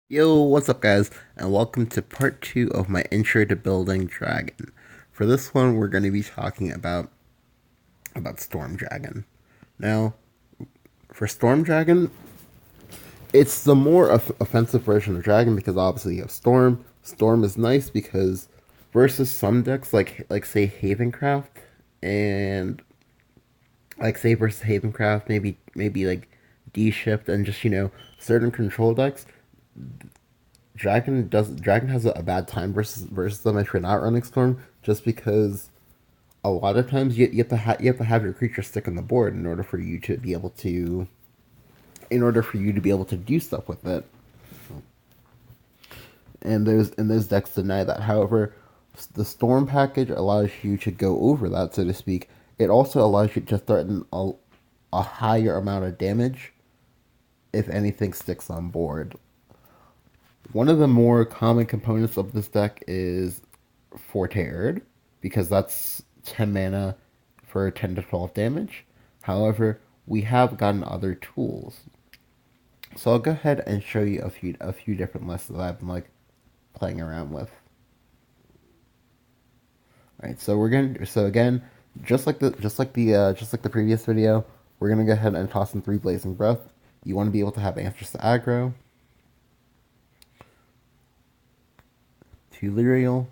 Yo, what's up, guys, and welcome to part two of my intro to building Dragon. For this one, we're going to be talking about Storm Dragon. Now, for Storm Dragon, it's the more offensive version of Dragon because obviously you have Storm. Storm is nice because versus some decks like say Havencraft and like say versus Havencraft, maybe like D Shift and just certain control decks. Dragon has a bad time versus them if you're not running Storm, just because a lot of times you have to have your creature stick on the board in order for you to be able to do stuff with it. And those decks deny that. However, the Storm package allows you to go over that, so to speak. It also allows you to threaten a higher amount of damage if anything sticks on board. One of the more common components of this deck is Forte Erd, because that's 10 mana for 10 to 12 damage. However, we have gotten other tools. So I'll go ahead and show you a few different lists that I've been playing around with. Alright, so again, just like the previous video, we're gonna go ahead and toss in 3 Blazing Breath. You want to be able to have answers to aggro, 2 Lyrial.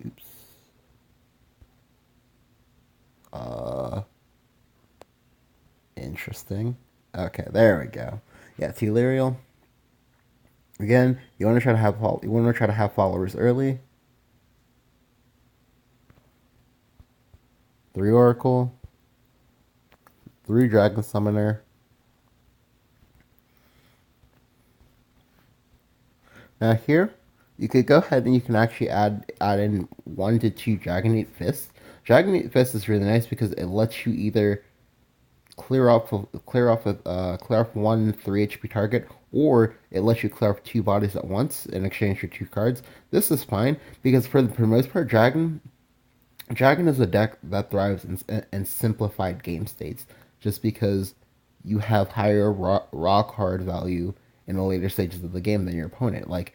Oops. Uh, Interesting. Okay, there we go. Yeah, Telerial. Again, you want to try to have followers early. 3 Oracle, 3 Dragon Summoner. Now here, you could go ahead and you can actually add in 1 to 2 Dragonite Fists. Dragonite Fist is really nice because it lets you either clear off one 3 HP target, or it lets you clear off 2 bodies at once in exchange for 2 cards. This is fine because for the most part, Dragon is a deck that thrives in simplified game states, just because you have higher raw card value in the later stages of the game than your opponent. Like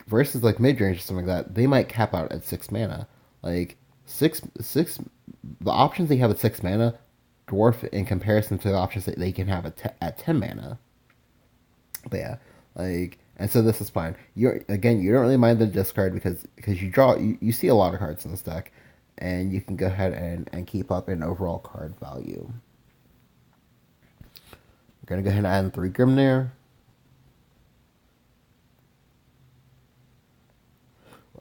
versus like mid range or something like that, they might cap out at 6 mana. Like six, the options they have at 6 mana dwarf in comparison to the options that they can have at 10 mana. But yeah, and so this is fine. You don't really mind the discard because you see a lot of cards in this deck, and you can go ahead and keep up in overall card value. We're gonna go ahead and add in 3 Grimnir.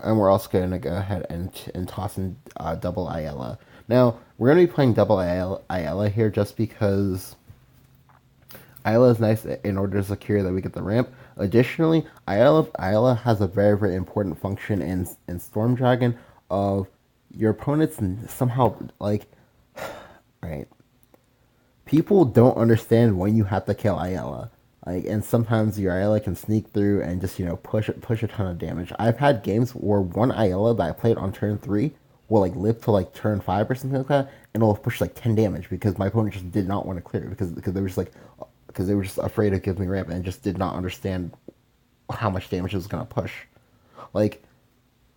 And we're also going to go ahead and toss in double Ayala. Now, we're going to be playing double Ayala here just because Ayala is nice in order to secure that we get the ramp. Additionally, Ayala has a very, very important function in Storm Dragon of your opponents somehow, right. People don't understand when you have to kill Ayala. And sometimes your Ayala can sneak through and just push a ton of damage. I've had games where one Ayala that I played on turn 3 will live to turn 5 or something like that, and it'll push 10 damage because my opponent just did not want to clear it because they were just afraid of giving me ramp and just did not understand how much damage it was gonna push. Like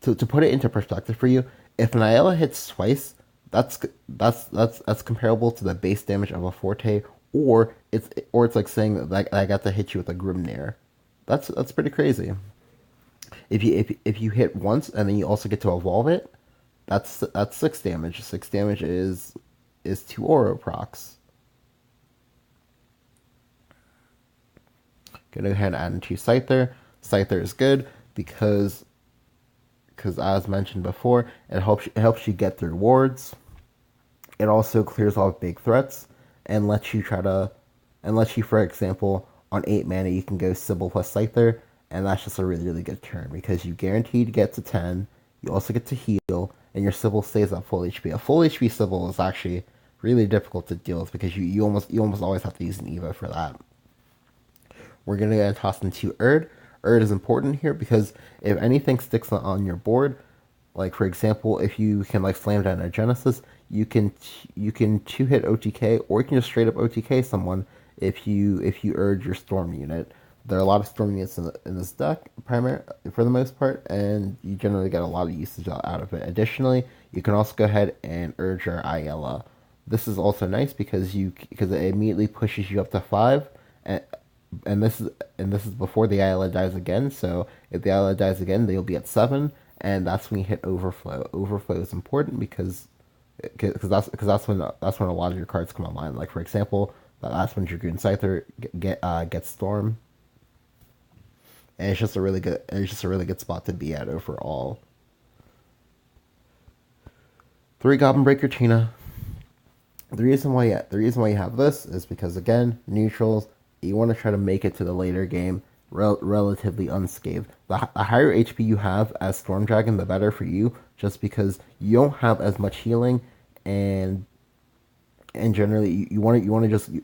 to put it into perspective for you, if an Ayala hits twice, that's that's comparable to the base damage of a Forte, or it's like saying that I got to hit you with a Grimnir. That's pretty crazy. If you hit once and then you also get to evolve it, that's 6 damage. 6 damage is 2 Aura procs. Gonna go ahead and add into Scyther. Scyther is good because as mentioned before, it helps you get through wards. It also clears off big threats and lets you, for example, on 8 mana you can go Sybil plus Scyther, and that's just a really, really good turn because you guarantee to get to 10. You also get to heal, and your Sybil stays at full HP. A full HP Sybil is actually really difficult to deal with because you almost always have to use an Eva for that. We're gonna go and toss into Erd. Erd is important here because if anything sticks on your board, like for example, if you can slam down a Genesis, you can 2 hit OTK, or you can just straight up OTK someone if you urge your Storm unit. there are a lot of storm units in this deck, primary for the most part, and you generally get a lot of usage out of it. Additionally, you can also go ahead and urge your Ayala. This is also nice because it immediately pushes you up to 5, and and this is before the Ayala dies again. So if the Ayala dies again, they'll be at 7, and that's when you hit overflow. Overflow is important because that's when a lot of your cards come online. Like for example, that's when Dragoon Scyther gets Storm, and it's just a really good spot to be at overall. 3 Goblin Breaker Tina. The reason why you have this is because again, neutrals. You want to try to make it to the later game relatively unscathed. The higher HP you have as Storm Dragon, the better for you, just because you don't have as much healing, and generally you want to just be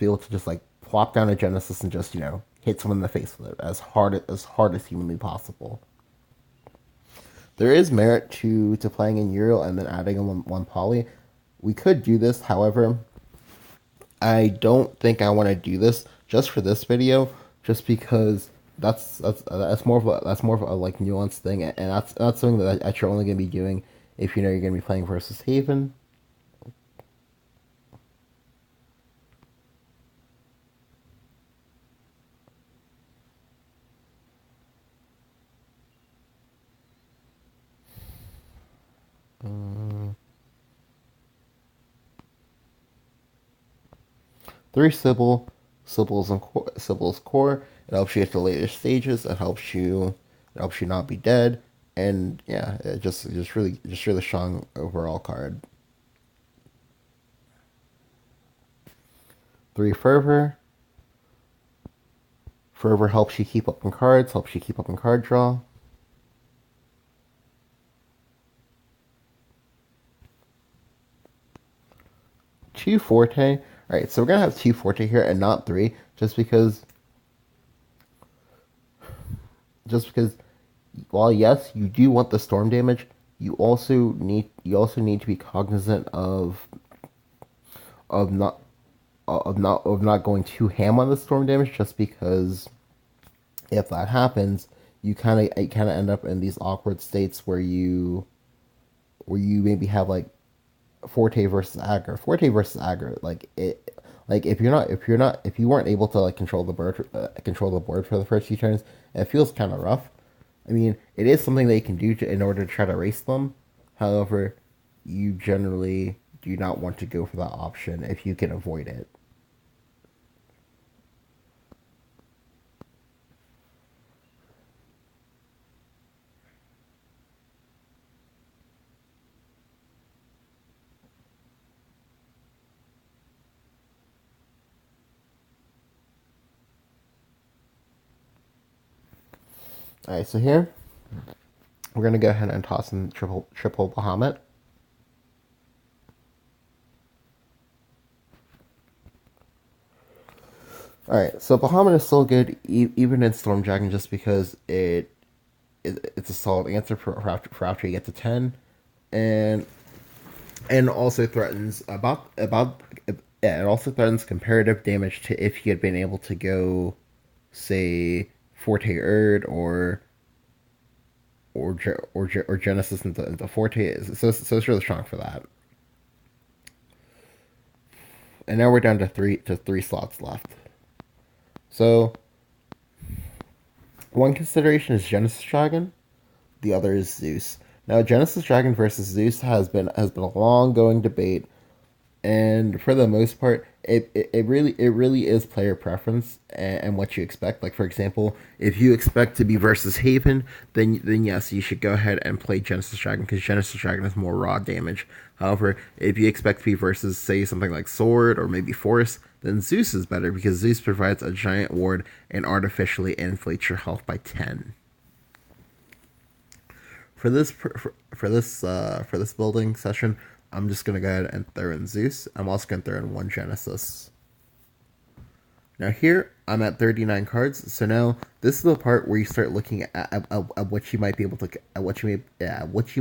able to just like plop down a Genesis and just hit someone in the face with it as hard as humanly possible. There is merit to playing in Uriel and then adding in one poly. We could do this, however, I don't think I want to do this just for this video, just because that's more of a like nuanced thing, and that's something that you're only gonna be doing if you know you're gonna be playing versus Haven. Um, 3 Sybil's core. It helps you at the later stages. It helps you not be dead, and yeah, it just really strong overall card. 3 Fervor. Fervor helps you keep up on cards. Helps you keep up on card draw. 2 Forte. All right, so we're gonna have 2 Forte here and not 3, just because while yes, you do want the storm damage, you also need to be cognizant of not of not going too ham on the storm damage, just because if that happens, you kind of end up in these awkward states where you maybe have like Forte versus aggro. Forte versus aggro, like if you weren't able to like control the board for the first few turns, it feels kind of rough. I mean, it is something that you can do in order to try to race them. However, you generally do not want to go for that option if you can avoid it. All right, so here we're gonna go ahead and toss in triple Bahamut. All right, so Bahamut is still good even in Storm Dragon, just because it's a solid answer for after you get to 10, and also threatens it also threatens comparative damage to if you had been able to go, say, Forte Erd or Genesis into Forte. So it's really strong for that. And now we're down to three slots left. So one consideration is Genesis Dragon, the other is Zeus. Now Genesis Dragon versus Zeus has been a long going debate, and for the most part, it really is player preference and what you expect. Like for example, if you expect to be versus Haven, then yes, you should go ahead and play Genesis Dragon because Genesis Dragon has more raw damage. However, if you expect to be versus say something like Sword or maybe Force, then Zeus is better because Zeus provides a giant ward and artificially inflates your health by 10. For this building session, I'm just gonna go ahead and throw in Zeus. I'm also gonna throw in one Genesis. Now here I'm at 39 cards, so now this is the part where you start looking at what you might be able to what you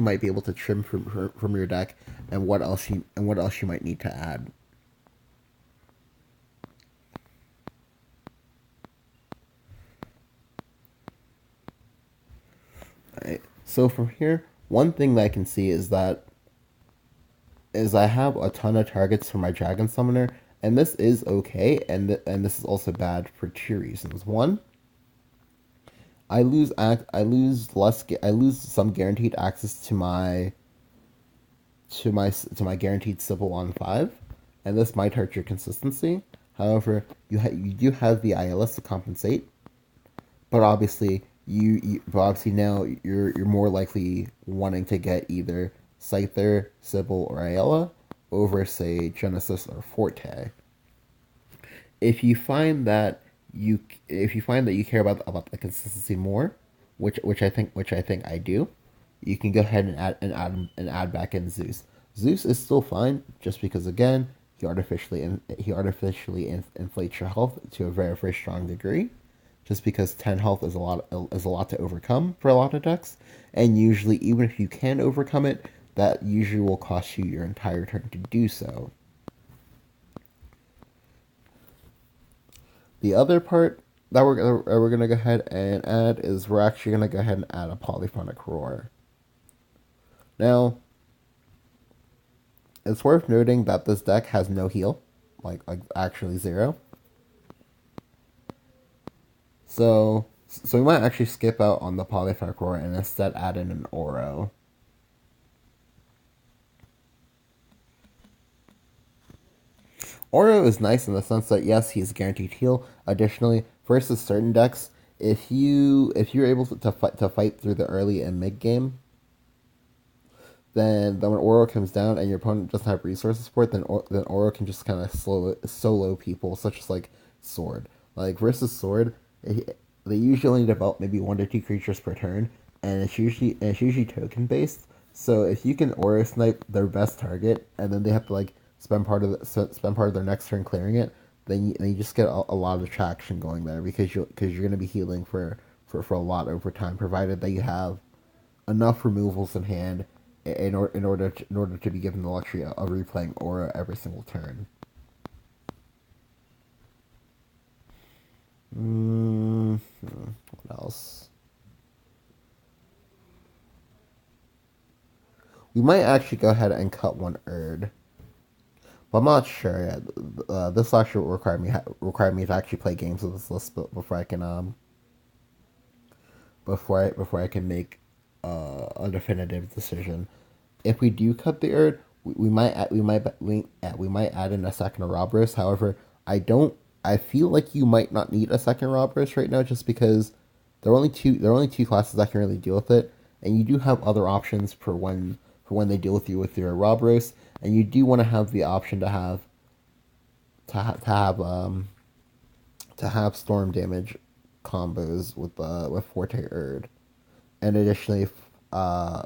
might be able to trim from your deck, and what else you might need to add. Right. So from here, one thing that I can see is I have a ton of targets for my Dragon Summoner, and this is okay, and this is also bad for two reasons. One, I lose some guaranteed access to my guaranteed Sybil on 5, and this might hurt your consistency. However, you do have the ILS to compensate, but obviously but obviously now you're more likely wanting to get either Scyther, Sybil, or Ayala over say Genesis or Forte. If you find that if you find that you care about the consistency more, which I think I do, you can go ahead and add back in Zeus. Zeus is still fine, just because again inflates your health to a very strong degree, just because 10 health is a lot to overcome for a lot of decks, and usually even if you can overcome it, that usually will cost you your entire turn to do so. The other part that we're gonna go ahead and add is we're actually gonna go ahead and add a Polyphonic Roar. Now, it's worth noting that this deck has no heal, like actually zero. So we might actually skip out on the Polyphonic Roar and instead add in an Oro. Oro is nice in the sense that yes, he's guaranteed heal. Additionally, versus certain decks, if you're able to fight through the early and mid game, then when Oro comes down and your opponent doesn't have resource support, then Oro can just kind of solo people, such as like Sword. Like versus Sword, they usually need about maybe 1 to 2 creatures per turn, and it's usually token based. So if you can Oro snipe their best target, and then they have to like spend part of their next turn clearing it, then you just get a lot of traction going there because you're gonna be healing for a lot over time, provided that you have enough removals in hand in order to be given the luxury of replaying Aura every single turn. What else? We might actually go ahead and cut one Erd, but I'm not sure yet. This actually require me to actually play games with this list before I can before I can make a definitive decision. If we do cut the Erd, we might add in a second Ouroboros. However, I don't. I feel like you might not need a second Ouroboros right now, just because there are only two classes that can really deal with it, and you do have other options for when they deal with you with your Ouroboros, and you do want to have the option to have to have storm damage combos with Forte Erd, and additionally uh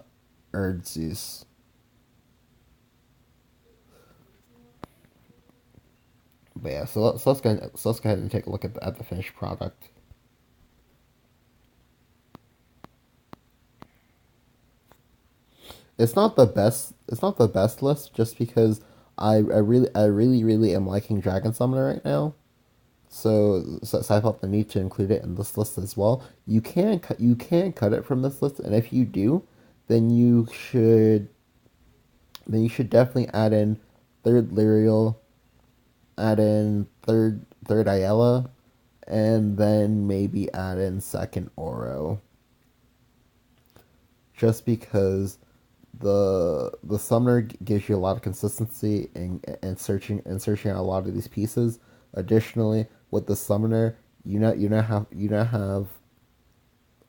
Erd Zeus. But yeah, so let's go ahead and take a look at the finished product. It's not the best. It's not the best list, just because really am liking Dragon Summoner right now. So I felt the need to include it in this list as well. You can cut it from this list, and if you do, then you should definitely add in third Lyriel, add in third Ayala, and then maybe add in second Oro. Just because the summoner gives you a lot of consistency in searching out a lot of these pieces. Additionally, with the summoner, you now have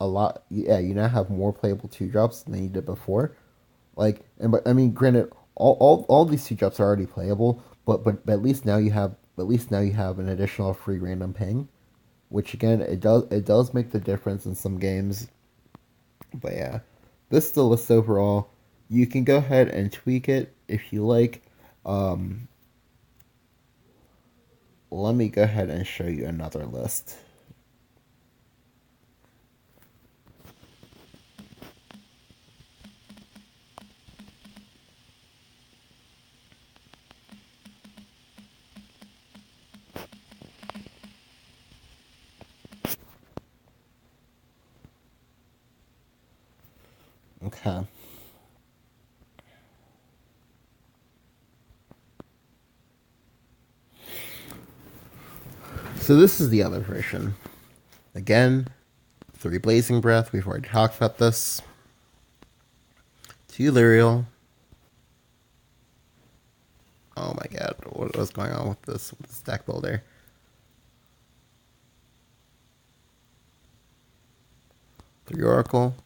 a lot. Yeah, you now have more playable 2 drops than you did before. Like, and but I mean, granted, all these 2 drops are already playable, but at least now you have an additional free random ping, which again it does make the difference in some games. But yeah, this is the list overall. You can go ahead and tweak it if you like. Um, Let me go ahead and show you another list. Okay. So this is the other version. Again, 3 Blazing Breath. We've already talked about this. 2 Lyrial. Oh my god, what was going on with this deck builder? 3 Oracle.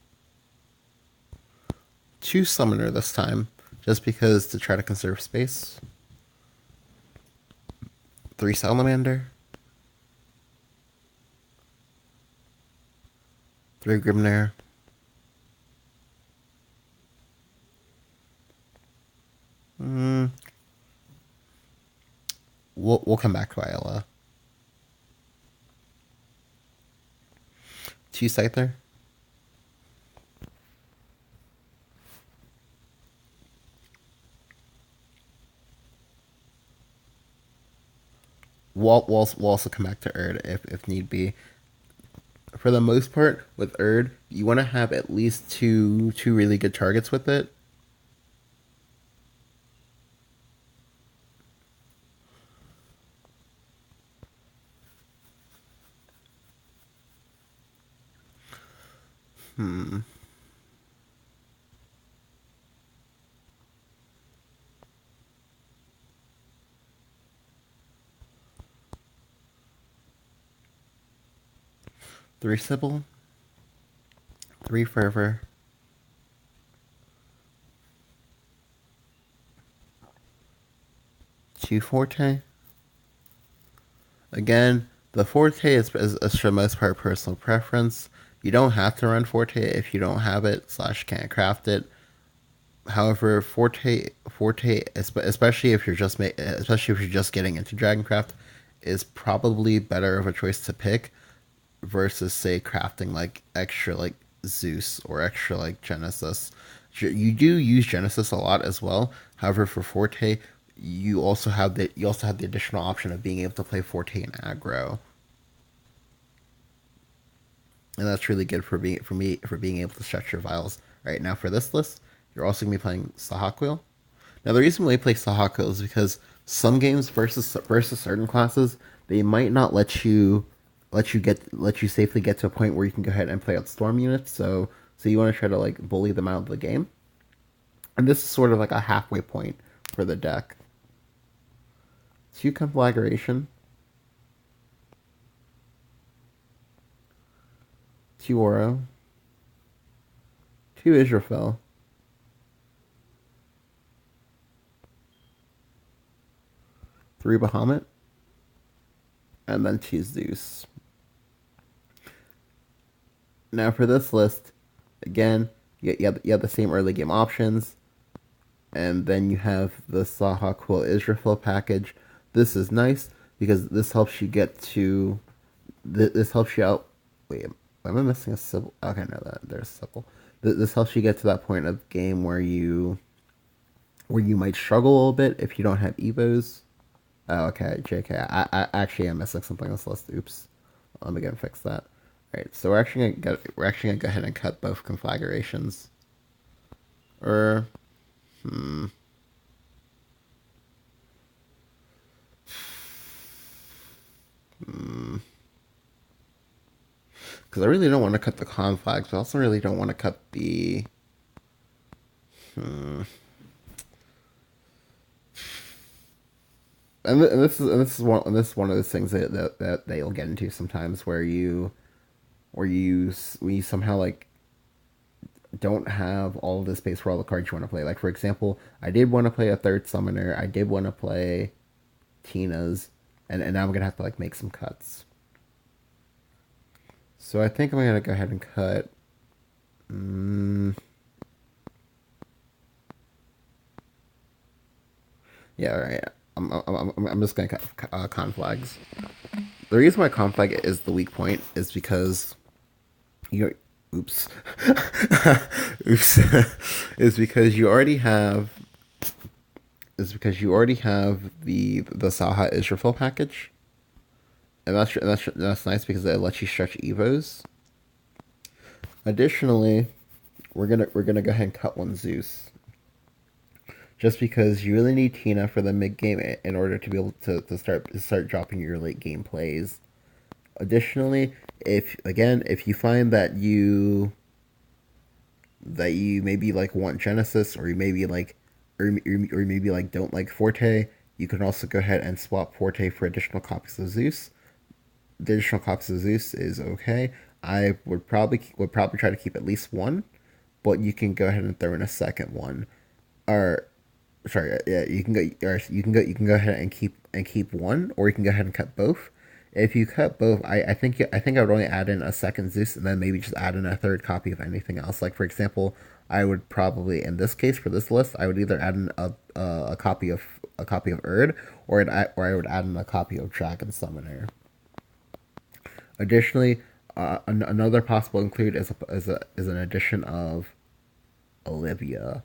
2 Summoner this time, just because to try to conserve space. 3 Salamander. 3 Grimnair. We'll come back to Ayala. 2 Scyther. We'll also come back to Erd if need be. For the most part, with Erd, you want to have at least two really good targets with it. Hmm. Three Sybil. 3 Fervor. 2 Forte. Again, the Forte is for the most part personal preference. You don't have to run Forte if you don't have it / can't craft it. However, Forte, especially if you're especially if you're just getting into Dragoncraft, is probably better of a choice to pick versus say crafting like extra like Zeus or extra like Genesis. You do use Genesis a lot as well. However, for Forte, you also have the additional option of being able to play Forte and aggro, and that's really good for being able to stretch your vials. Right now, for this list, you're also gonna be playing Sahagwil. Now, the reason why I play Sahagwil is because some games versus certain classes, they might not let you safely get to a point where you can go ahead and play out storm units. So you want to try to like bully them out of the game, and this is sort of like a halfway point for the deck. 2 Conflagration. 2 Oro. 2 Israfel. 3 Bahamut. And then 2 Zeus. Now for this list, again, you have the same early game options, and then you have the Saha Quill Israfel package. This is nice because this helps you get to this helps you out. Wait, am I missing a Sybil? Okay, no, there's Sybil. This helps you get to that point of game where you might struggle a little bit if you don't have Evos. Oh, okay, JK. I actually am missing something on this list. Oops. Let me go and fix that. All right, so we're actually gonna go ahead and cut both conflagrations. Or because I really don't want to cut the conflags, but I also really don't want to cut the. And this is one of those things that you'll get into sometimes where you somehow like don't have all of the space for all the cards you want to play. Like for example, I did want to play a third summoner. I did want to play Tina's, and now I'm gonna have to like make some cuts. So I think I'm gonna go ahead and cut. Yeah, all right. I'm just gonna cut conflags. The reason why conflag is the weak point is because you oops oops is because you already have the Saha Israfel package, and that's nice because it lets you stretch evos. Additionally, we're gonna go ahead and cut one Zeus, just because you really need Tina for the mid game in order to be able to start dropping your late game plays. Additionally, if you find that you maybe like want Genesis, or you maybe like or maybe like don't like Forte, you can also go ahead and swap Forte for additional copies of Zeus. The additional copies of Zeus is okay. I would probably try to keep at least one, but you can go ahead and throw in a second one. Or sorry, yeah, you can go ahead and keep one, or you can go ahead and cut both. If you cut both, I think I would only add in a second Zeus, and then maybe just add in a third copy of anything else. Like, for example, I would probably, in this case, for this list, I would either add in a copy of Erd, or I would add in a copy of Dragon Summoner. Additionally, another possible include is an addition of Olivia.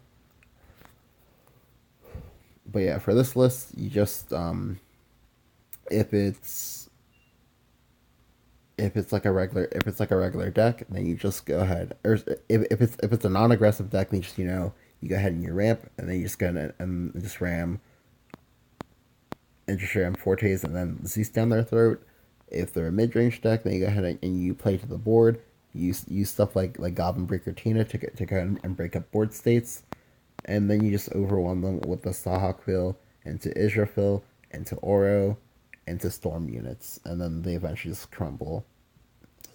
But yeah, for this list, you just if it's if it's like a regular deck, then you just go ahead. Or if it's a non-aggressive deck, then you go ahead and you ramp, and then you just go ahead and just ram Fortes, and then Zeus down their throat. If they're a mid-range deck, then you go ahead and you play to the board. Use stuff like Goblin Breaker Tina to go ahead and break up board states, and then you just overwhelm them with the Sahawkville into Israfil, into Oro, into Storm units, and then they eventually just crumble.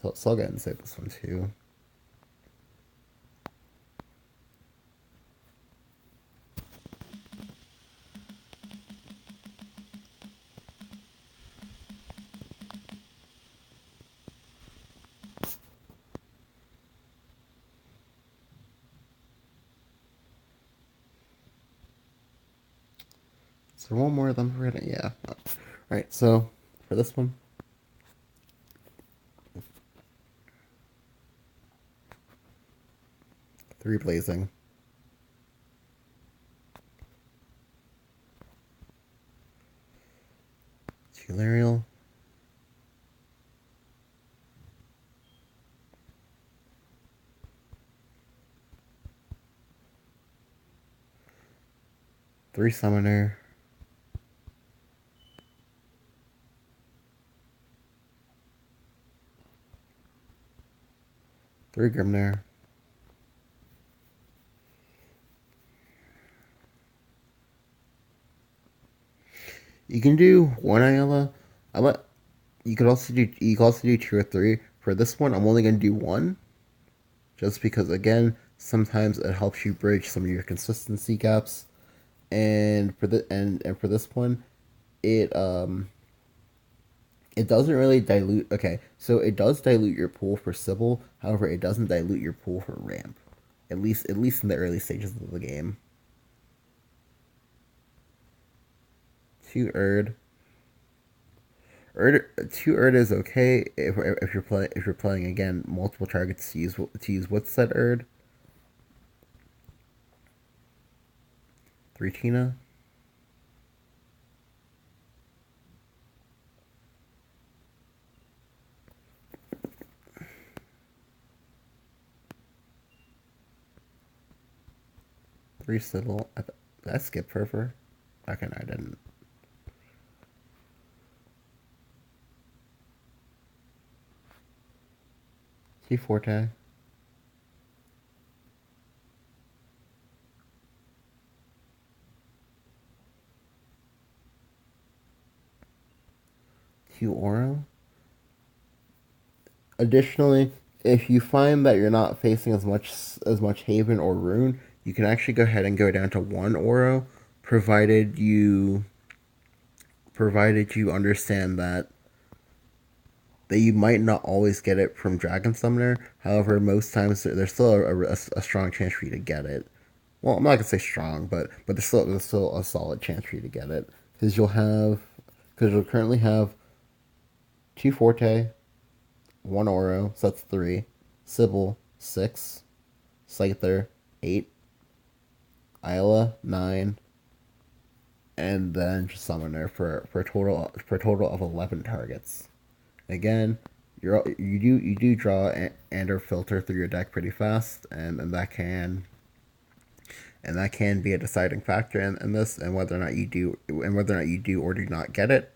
So I'll go ahead and save this one too. Is there one more of them written? Yeah. All right. So for this one, 3 Blazing, 2 Larial, 3 Summoner, 3 Grimnir, you can do one Ayala. I let you could also do 2 or 3. For this one, I'm only gonna do one, just because again, sometimes it helps you bridge some of your consistency gaps. And for this one, it it doesn't really dilute. Okay, so it does dilute your pool for Sybil. However, it doesn't dilute your pool for Ramp. At least in the early stages of the game. 2 Erd. Erd is okay if you're playing again multiple targets to use what's that Erd. 3 Tina. 3 Sybil. Did I skip her? Okay, no, I didn't. 2 Forte. 2 Oro. Additionally, if you find that you're not facing as much Haven or Rune, you can actually go ahead and go down to 1 Oro, provided you provided you understand that you might not always get it from Dragon Summoner. However, most times there's still a strong chance for you to get it. Well, I'm not gonna say strong, but there's still a solid chance for you to get it, because you'll currently have 2 Forte, 1 Oro, so that's 3. Sybil, 6. Scyther, 8. Isla, 9. And then just Summoner for a total of 11 targets. Again, you do draw and or filter through your deck pretty fast, and that can be a deciding factor in this, and whether or not you do or do not get it.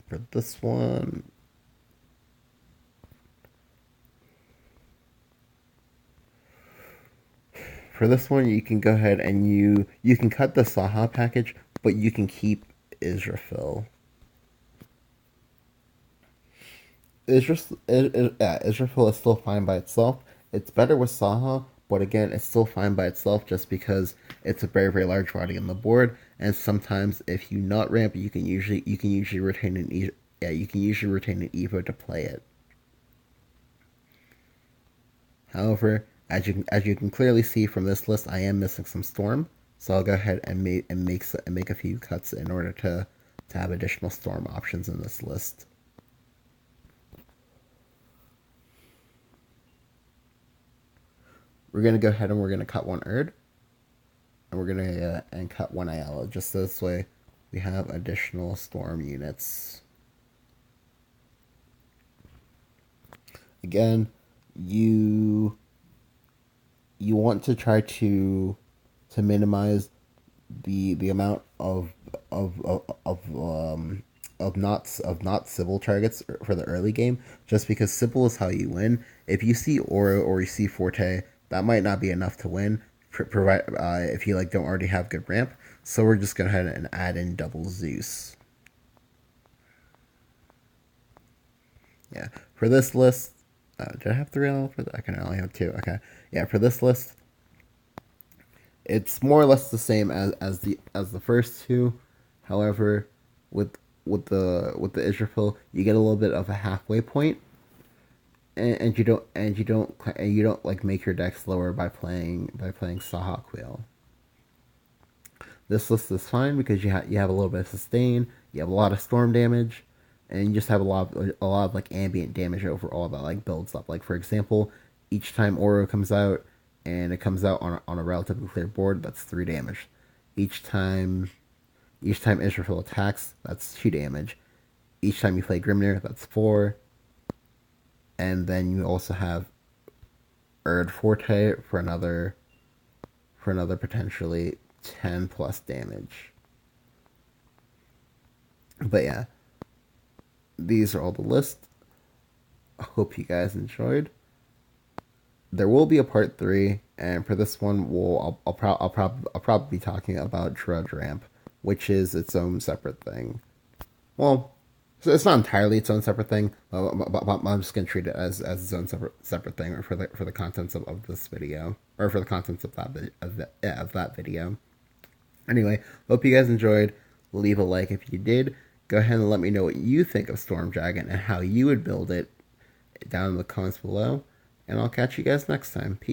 For this one, you can go ahead and you can cut the Saha package, but you can keep Israfil. Israfil is still fine by itself. It's better with Saha, but again, it's still fine by itself just because it's a very large body on the board. And sometimes if you not ramp, you can usually retain you can usually retain an Evo to play it. However, as you can clearly see from this list, I am missing some Storm, so I'll go ahead and make a few cuts in order to have additional Storm options in this list. We're gonna go ahead and we're gonna cut one Erd, and we're gonna and cut one Ayala. Just this way, we have additional Storm units. Again, you want to try to minimize the amount of not Sybil targets for the early game, just because Sybil is how you win. If you see Aura or you see Forte, that might not be enough to win. Provide if you like don't already have good ramp. So we're just gonna head and add in double Zeus. Yeah, for this list, did I have 3 for that? I can only have 2. Okay, yeah, for this list, it's more or less the same as the first two. However, with the Israfil, you get a little bit of a halfway point, and you don't like make your deck slower by playing Saha Quail. This list is fine because you have a little bit of sustain, you have a lot of storm damage, and you just have a lot of like ambient damage overall that like builds up. Like for example, each time Oro comes out, and it comes out on a relatively clear board, that's 3 damage. Each time Israfil attacks, that's 2 damage. Each time you play Grimnir, that's 4. And then you also have Erd Forte for another potentially 10 plus damage. But yeah, these are all the lists. I hope you guys enjoyed. There will be a part 3, and for this one, I'll probably be talking about Drudge Ramp, which is its own separate thing. Well, so it's not entirely its own separate thing, but I'm just gonna treat it as its own separate thing for the contents of this video, or for the contents of that video. Anyway, hope you guys enjoyed. Leave a like if you did. Go ahead and let me know what you think of Storm Dragon and how you would build it down in the comments below. And I'll catch you guys next time. Peace.